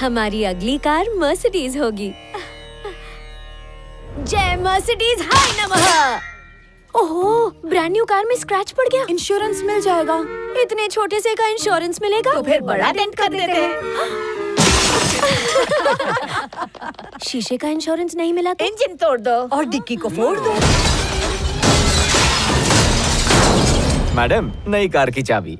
हमारी अगली car Mercedes होगी। जय मर्सिडीज, हाय नमः। ओहो, ब्रांड न्यू कार में स्क्रैच पड़ गया। इंश्योरेंस मिल जाएगा। इतने छोटे से का इंश्योरेंस मिलेगा? तो फिर बड़ा डेंट कर देते हैं। शीशे का इंश्योरेंस नहीं मिला तो? इंजन तोड़ दो और डिक्की को फोड़ दो। मैडम, नई कार की चाबी।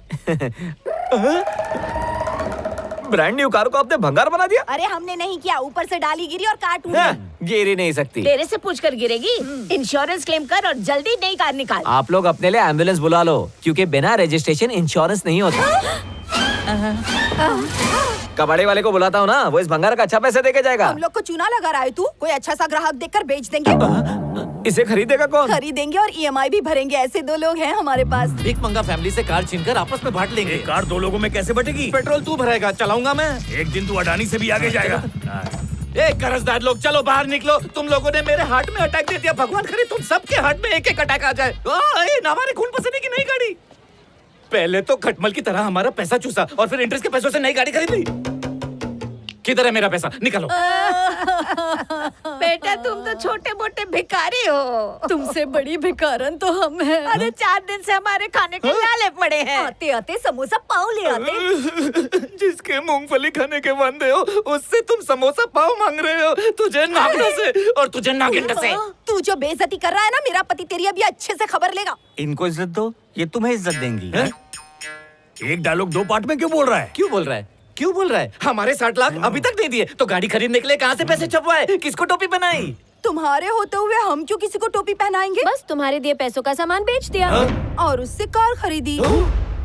ब्रांड न्यू कार को आपने भंगार बना दिया। अरे हमने नहीं किया, ऊपर से डाली गिरी और कार टूट गई। गिर ही नहीं सकती। तेरे से पूछकर गिरेगी। इंश्योरेंस क्लेम कर और जल्दी नई कार निकाल। आप लोग अपने लिए एम्बुलेंस बुला लो, क्योंकि बिना रजिस्ट्रेशन इंश्योरेंस नहीं होता। कबाड़ी वाले को बुलाता हूँ ना, वो इस भंगार का अच्छा पैसे देके जाएगा। हम लोग को चूना लगा रहा है तू। कोई अच्छा सा ग्राहक देखकर बेच देंगे। इसे खरीदेगा कौन? खरीदेंगे और EMI भी भरेंगे। ऐसे दो लोग हैं हमारे पास। भीख मंगा फैमिली से कार छीनकर आपस में बांट लेंगे। कार दो लोगों में कैसे बटेगी? पेट्रोल तू भरेगा, चलाऊंगा मैं। एक दिन तू अडानी से भी आगे जाएगा। ए कर्जदार लोग, चलो बाहर निकलो। तुम लोगों ने मेरे हार्ट में अटैक दे दिया। भगवान करे तुम सबके हार्ट में एक एक अटैक आ जाए। हमारे खून पसीने की नई गाड़ी। पहले तो खटमल की तरह हमारा पैसा चूसा और फिर इंटरेस्ट के पैसों से नई गाड़ी खरीद ली। किधर है मेरा पैसा? निकालो। बेटा तुम तो छोटे मोटे भिखारी हो। तुमसे बड़ी भिखारन तो हम हैं। अरे 4 दिन से हमारे खाने के लाले पड़े हैं। आते आते समोसा पाव ले आते। जिसके मूंगफली खाने के वादे हो, उससे तुम समोसा पाव मांग रहे हो। तुझे नागना से और तुझे नागिन से। तू जो बेइज्जती कर रहा है ना, मेरा पति तेरी अभी अच्छे से खबर लेगा। इनको इज्जत दो, ये तुम्हें इज्जत देंगी। एक डायलॉग 2 पार्ट में क्यों बोल रहा है? क्यों बोल रहा है? क्यों बोल रहा है? हमारे 60 लाख अभी तक नहीं दिए, तो गाड़ी खरीदने के लिए कहाँ से पैसे छपवाए? किसको टोपी बनाई? तुम्हारे होते हुए हम क्यों किसी को टोपी पहनाएंगे? बस तुम्हारे दिए पैसों का सामान बेच दिया। और उससे कार खरीदी।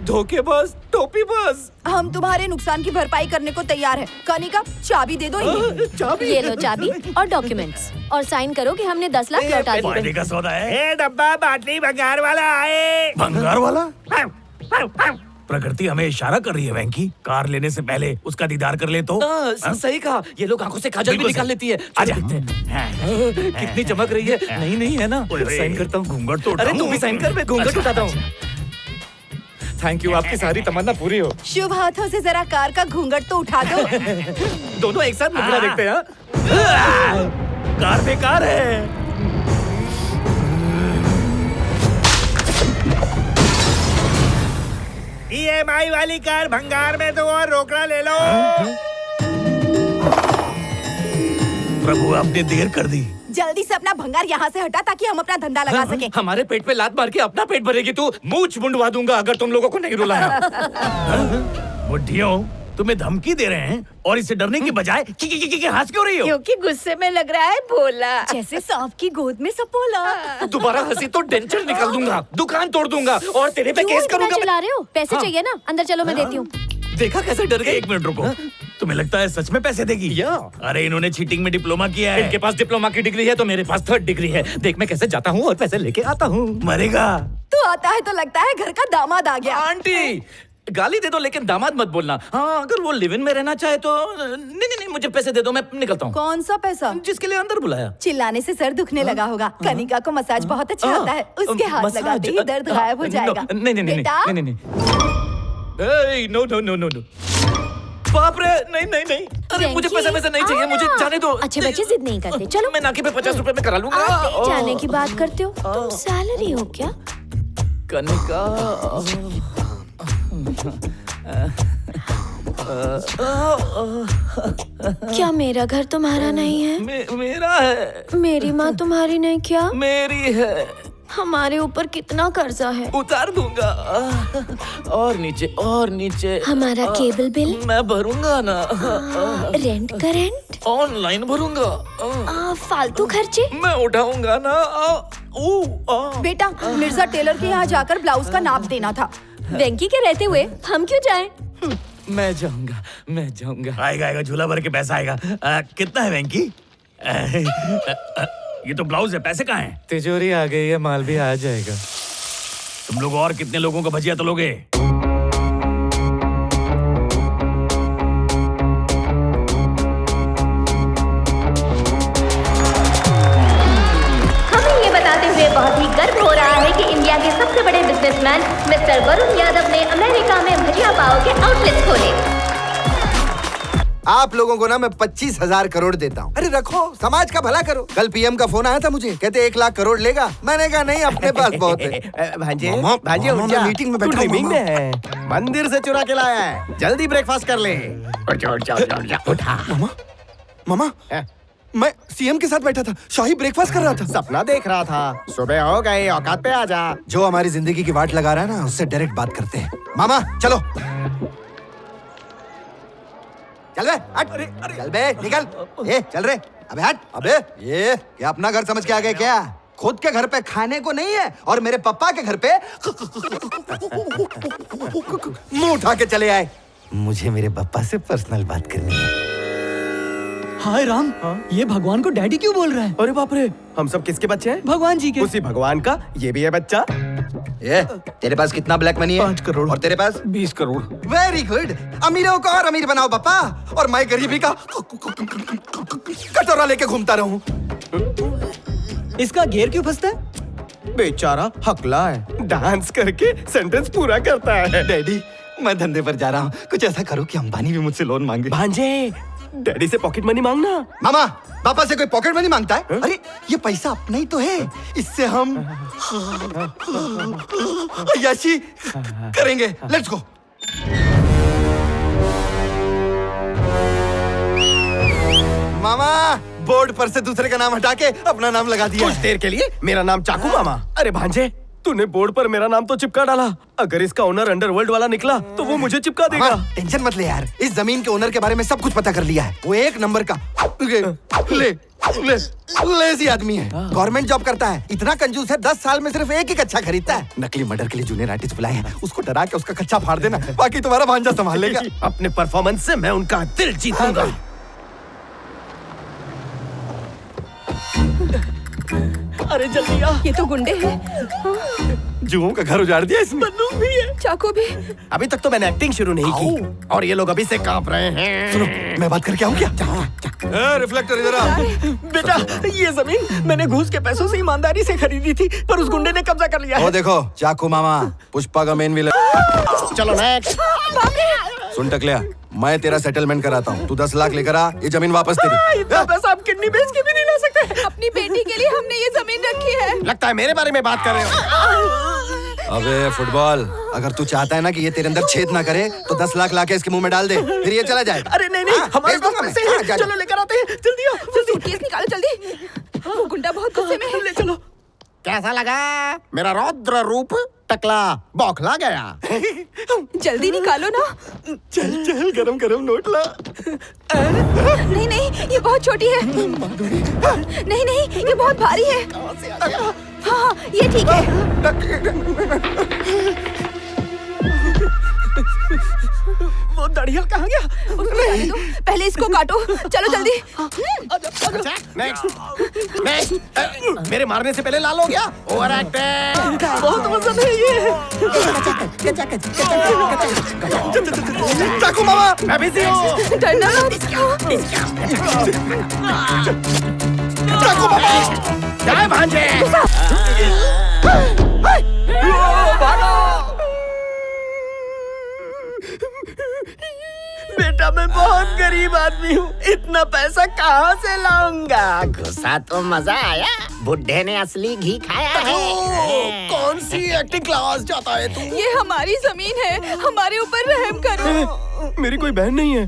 धोखेबाज, टोपीबाज। हम तुम्हारे नुकसान की भरपाई करने को तैयार है। कनिका, चाबी दे दो इन्हें। चाबी? ये लो चाबी और डॉक्यूमेंट्स, और साइन करो कि हमने 10 लाख लौटा फायदे दिए। का सौदा है। डब्बा बाटली भंगार वाला आए। भंगार वाला? प्रकृति हमें इशारा कर रही है वेंकी। कार लेने से पहले उसका दीदार कर ले तो। सही कहा। ये लोग आंखों से काजल भी बिल्कुल निकाल सही। लेती है। आजा। कितनी चमक रही है। नहीं है ना? साइन करता हूँ। घूंघट तो अरे तू भी साइन कर, मैं घूंघट उठाता हूँ। थैंक यू, आपकी सारी तमन्ना पूरी हो। शुभ हाथों से जरा कार का घूंघट तो उठा दो। दोनों एक साथ मुखड़ा देखते हैं। कार बेकार है। EMI वाली कार भंगार में दो और रोकड़ा ले लो। प्रभु आपने देर कर दी। जल्दी से अपना भंगार यहाँ से हटा ताकि हम अपना धंधा लगा सकें। हमारे पेट पे लात मार के अपना पेट भरेगी तू। मूंछ मुंडवा दूंगा अगर तुम लोगों को नहीं रुलाया। बुढ़ियों, तुम्हें धमकी दे रहे हैं और इसे डरने की बजाय की हंस क्यों रही हो? क्योंकि गुस्से में लग रहा है भोला। जैसे सांप की गोद में सपोला। दोबारा हंसी तो डेंचर निकाल दूंगा, दुकान तोड़ दूंगा और तेरे पे केस क्यों करूंगा। चिल्ला रहे हो? पैसे हाँ। चाहिए ना? अंदर चलो, मैं देती हूँ। देखा कैसे डर गए? 1 मिनट रुको। तुम्हें लगता है सच में पैसे देगी? या। अरे इन्होंने चीटिंग में डिप्लोमा किया है। इनके पास डिप्लोमा की डिग्री है तो मेरे पास 3rd डिग्री है। देख मैं कैसे जाता हूँ और पैसे लेके आता हूँ। मरेगा। तू आता है तो लगता है घर का दामाद आ गया। आंटी, गाली दे दो लेकिन दामाद मत बोलना। हाँ, अगर वो लिव इन में रहना चाहे तो नहीं, मुझे पैसे दे दो, मैं निकलता हूँ। कौन सा पैसा? जिसके लिए अंदर बुलाया। चिल्लाने से सर दुखने लगा होगा। कनिका को मसाज बहुत अच्छा आता है। उसके हाथ मसाज? लगाते ही दर्द गायब हो जाएगा। नहीं बेटा, नो। बाप रे, नहीं। अरे मुझे पैसा नहीं चाहिए, मुझे जाने दो। अच्छे बच्चे जिद नहीं करते। चलो, मैं नाके पे 50 रुपए में करा लूंगा। आते जाने की बात करते हो। तुम सैलरी हो क्या? कनिका, क्या मेरा घर तुम्हारा नहीं है? मेरा है। मेरी माँ तुम्हारी नहीं क्या? मेरी है। हमारे ऊपर कितना कर्जा है? उतार दूंगा। और नीचे। हमारा केबल बिल? मैं भरूंगा ना। रेंट का रेंट? ऑनलाइन भरूंगा। फालतू खर्चे? मैं उठाऊंगा ना। बेटा, मिर्जा टेलर के यहाँ जाकर ब्लाउज का नाप देना था। वेंकी के रहते हुए हम क्यों जाएं? मैं जाऊंगा। आएगा झूला भर के पैसा आएगा। कितना है वेंकी? ये तो ब्लाउज है, पैसे कहाँ हैं? तिजोरी आ गई है, माल भी आ जाएगा। तुम लोग और कितने लोगों का भजिया तलोगे? हमें ये बताते हुए बहुत ही गर्व हो रहा है कि इंडिया के सबसे बड़े बिजनेसमैन मिस्टर वरुण यादव ने अमेरिका में भजिया पाव के आउटलेट्स खोले। आप लोगों को ना मैं 25,000 करोड़ देता हूँ। अरे रखो, समाज का भला करो। कल पीएम का फोन आया था मुझे, कहते 1 लाख करोड़ लेगा। मैंने कहा नहीं, अपने पास बहुत है। भांजे मामा, भांजे मामा, उठ जा। मैं मीटिंग में तू बैठा हूँ, ड्रीमिंग मामा। में है। मंदिर से चुरा के लाया है, जल्दी ब्रेकफास्ट कर ले। उठ जा, उठा। मामा, मैं सीएम के साथ बैठा था, शाही ब्रेकफास्ट कर रहा था। सपना देख रहा था, सुबह हो गई, औकात पे आ जा। जो हमारी जिंदगी की वाट लगा रहा है ना, उससे डायरेक्ट बात करते हैं। मामा चलो, चल बे, हट। चल बे, निकल। ए, चल रे। अबे हट। अबे ये क्या अपना घर समझ के आ गए क्या? खुद के घर पे खाने को नहीं है और मेरे पापा के घर पे मुंह उठा के चले आए। मुझे मेरे पापा से पर्सनल बात करनी है। हाय राम, ये भगवान को डैडी क्यों बोल रहा है? अरे बाप रे, हम सब किसके बच्चे हैं? भगवान जी के। उसी भगवान का ये भी है बच्चा। ये तेरे पास कितना ब्लैक मनी है? 5 करोड़। और तेरे पास? 20 करोड़। Very good. अमीरों को और अमीर बनाओ पापा, और मैं गरीबी का कटोरा लेके घूमता रहूं। इसका घेर क्यों फंसता है? बेचारा हकला है, डांस करके सेंटेंस पूरा करता है। डैडी, मैं धंधे पर जा रहा हूँ, कुछ ऐसा करो कि अंबानी भी मुझसे लोन मांगे। भांजे, डैडी से पॉकेट मनी मांगना। मामा, पापा से कोई पॉकेट मनी मांगता है? अरे ये पैसा अपना ही तो है, इससे हम यशी करेंगे। Let's go. मामा, बोर्ड पर से दूसरे का नाम हटा के अपना नाम लगा दिया। कुछ देर के लिए मेरा नाम चाकू मामा। अरे भांजे, तूने बोर्ड पर मेरा नाम तो चिपका डाला। अगर इसका ओनर अंडरवर्ल्ड वाला निकला तो वो मुझे चिपका देगा। मामा, टेंशन मत ले यार, इस जमीन के ओनर के बारे में सब कुछ पता कर लिया है। वो 1 नंबर का लेजी आदमी है। गवर्नमेंट जॉब करता है, इतना कंजूस है, 10 साल में सिर्फ 1 ही कच्चा खरीदता है। नकली मर्डर के लिए जूनियर आर्टिस्ट बुलाए हैं, उसको डरा के उसका कच्चा फाड़ देना, बाकी तुम्हारा भांजा संभाल लेगा। अपने परफॉर्मेंस से मैं उनका दिल जीतूंगा। अरे जल्दी आ। ये तो गुंडे हैं। जुओं का घर उजाड़ दिया इसने। बंदूक भी है। चाकू भी। अभी तक तो मैंने एक्टिंग शुरू नहीं की और ये लोग अभी से कांप रहे हैं। सुनो, मैं बात करके आऊँ क्या? रिफ्लेक्टर इधर आ। बेटा, ये जमीन मैंने घूस के पैसों से ईमानदारी से खरीदी थी, पर उस गुंडे ने कब्जा कर लिया वो है। देखो, चाकू मामा, पुष्पा का मेन विलन। चलो नेक्स्ट। सुन टकलिया, मैं तेरा सेटलमेंट कराता हूँ। तू 10 लाख लेकर आ, ये जमीन वापस तेरी। इतना पैसा आप किडनी बेच के भी नहीं ला सकते। अपनी बेटी के लिए हमने ये जमीन रखी है। लगता है मेरे बारे में बात कर रहे हो। अबे फुटबॉल, अगर तू चाहता है ना कि ये तेरे अंदर छेद ना करे, तो 10 लाख लाके इसके मुंह में डाल दे, फिर ये चला जाए। अरे नहीं नहीं, हमारे भेज पास दूंगा मैं। पैसे हाँ, हैं। जा, जा। चलो लेकर आते हैं, जल्दी आओ, जल्दी। सूटकेस निकालो जल्दी। वो गुंडा बहुत गुस्से में है। ले चलो। कैसा लगा मेरा रौद्र रूप? टकला बौखला गया। जल्दी निकालो ना। चल चल, गरम गरम नोट ला। नहीं नहीं, ये बहुत छोटी है। नहीं नहीं, ये बहुत भारी है। हाँ हाँ, ये ठीक है। वो दड़ियल कहाँ गया? उसको जाने दो, पहले इसको काटो। चलो जल्दी। Next next. मेरे मारने से पहले लाल हो गया। Over acting. बहुत वजन है ये। चाकू मामा, मैं बिजी हूँ। डरना मत। चाकू मामा। जय भांजे। बेटा, मैं बहुत गरीब आदमी हूँ, इतना पैसा कहाँ से लाऊंगा? गुस्सा तो मजा आया, बुड्ढे ने असली घी खाया है। कौन सी एक्टिंग क्लास जाता है तू? ये हमारी जमीन है, हमारे ऊपर रहम करो। मेरी कोई बहन नहीं है,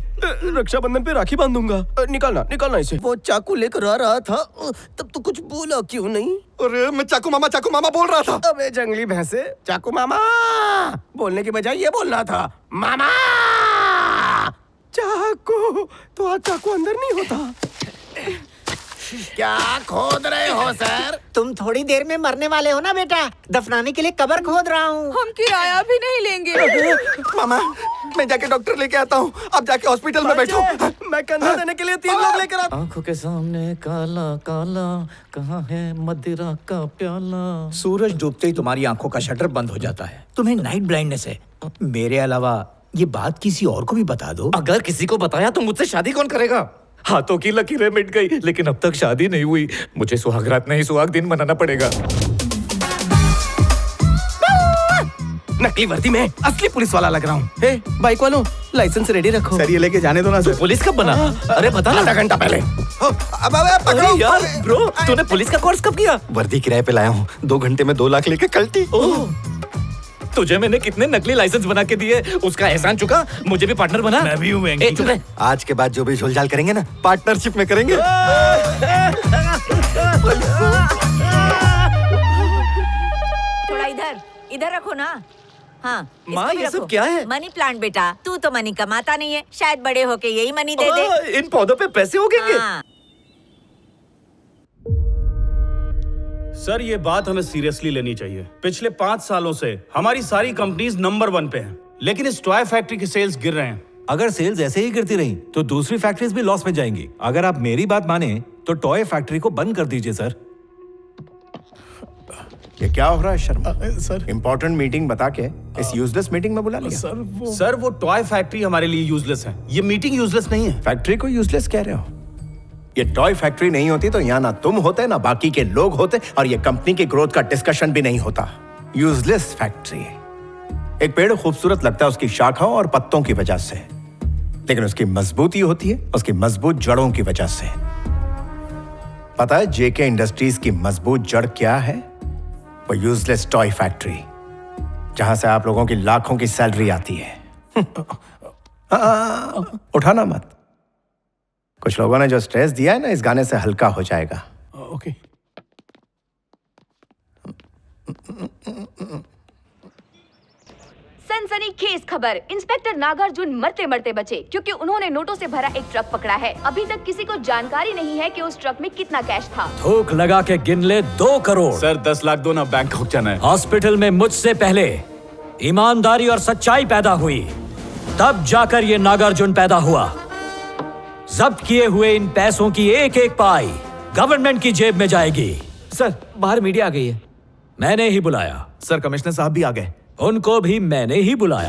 रक्षाबंधन पे राखी बांधूंगा। निकालना निकालना इसे। वो चाकू लेकर आ रहा था, तब तो कुछ बोला क्यों नहीं? अरे मैं चाकू मामा बोल रहा था। अबे जंगली भैंसे, चाकू मामा बोलने की बजाय ये बोलना था, मामा चाकू। तो आज चाकू अंदर नहीं होता। क्या खोद रहे हो सर? तुम थोड़ी देर में मरने वाले हो ना बेटा, दफनाने के लिए कब्र खोद रहा हूँ। हम किराया भी नहीं लेंगे। मामा, मैं जाके डॉक्टर लेके आता हूँ, अब जाके हॉस्पिटल में बैठो। मैं कंधा देने के लिए 3 लोग लेकर आता। आंखों के सामने काला काला, कहाँ है मदिरा का प्याला। सूरज डूबते ही तुम्हारी आंखों का शटर बंद हो जाता है। तुम्हें नाइट ब्लाइंडनेस है। मेरे अलावा ये बात किसी और को भी बता दो। अगर किसी को बताया तो मुझसे शादी कौन करेगा? हाथों की लकीरें मिट गई, लेकिन अब तक शादी नहीं हुई। मुझे सुहाग रात नहीं, सुहाग दिन मनाना पड़ेगा। नकली वर्दी में असली पुलिस वाला लग रहा हूँ। हे, बाइक वालों, लाइसेंस रेडी रखो। सर ये लेके जाने दो ना तू सर। पुलिस कब बना? अरे बता ना। आधा घंटा पहले। अब पकड़ो। अरे यार ब्रो, तूने पुलिस का कोर्स कब किया? वर्दी किराए पे लाया हूँ, 2 घंटे में 2 लाख लेके कल्टी। ओह, तुझे मैंने कितने नकली लाइसेंस बना के दिए, उसका एहसान चुका। मुझे भी पार्टनर बना। मैं भी हूँ वेंकी। ए, चुप रह। आज के बाद जो भी झोलझाल करेंगे ना, पार्टनरशिप में करेंगे। थोड़ा इधर इधर रखो ना। हाँ माँ, इसको भी ये सब रखो। क्या है? मनी प्लांट बेटा, तू तो मनी कमाता नहीं है, शायद बड़े होके यही मनी दे दे। इन पौधों पे पैसे उगेंगे। हाँ। सर ये बात हमें सीरियसली लेनी चाहिए। पिछले 5 सालों से हमारी सारी कंपनीज नंबर 1 पे हैं, लेकिन इस टॉय फैक्ट्री के सेल्स गिर रहे हैं। अगर सेल्स ऐसे ही गिरती रही तो दूसरी फैक्ट्रीज भी लॉस में जाएंगी। अगर आप मेरी बात माने तो टॉय फैक्ट्री को बंद कर दीजिए सर। ये क्या हो रहा है शर्मा? सर इंपॉर्टेंट मीटिंग बता के इस यूजलेस मीटिंग में बुला लिया। सर वो टॉय फैक्ट्री हमारे लिए यूजलेस है, ये मीटिंग यूजलेस नहीं है। फैक्ट्री को यूजलेस कह रहे हो? ये टॉय फैक्ट्री नहीं होती तो यहाँ ना तुम होते ना बाकी के लोग होते, और ये कंपनी की ग्रोथ का डिस्कशन भी नहीं होता। Useless factory. एक पेड़ खूबसूरत लगता है उसकी शाखाओं और पत्तों की वजह से, लेकिन उसकी मजबूती होती है उसकी मजबूत जड़ों की वजह से। पता है जेके इंडस्ट्रीज की मजबूत जड़ क्या है? वो यूजलेस टॉय फैक्ट्री, जहां से आप लोगों की लाखों की सैलरी आती है। उठाना मत। कुछ लोगों ने जो स्ट्रेस दिया है ना, इस गाने से हल्का हो जाएगा। ओके। सनसनीखेज खबर, इंस्पेक्टर नागार्जुन मरते मरते बचे क्योंकि उन्होंने नोटों से भरा एक ट्रक पकड़ा है। अभी तक किसी को जानकारी नहीं है कि उस ट्रक में कितना कैश था। थूक लगा के गिन ले 2 करोड़। सर 10 लाख दो ना, बैंकॉक जाना है। हॉस्पिटल में मुझसे पहले ईमानदारी और सच्चाई पैदा हुई, तब जाकर ये नागार्जुन पैदा हुआ। जब्त किए हुए इन पैसों की एक एक पाई गवर्नमेंट की जेब में जाएगी। सर बाहर मीडिया आ गई है। मैंने ही बुलाया। सर कमिश्नर साहब भी आ गए। उनको भी मैंने ही बुलाया।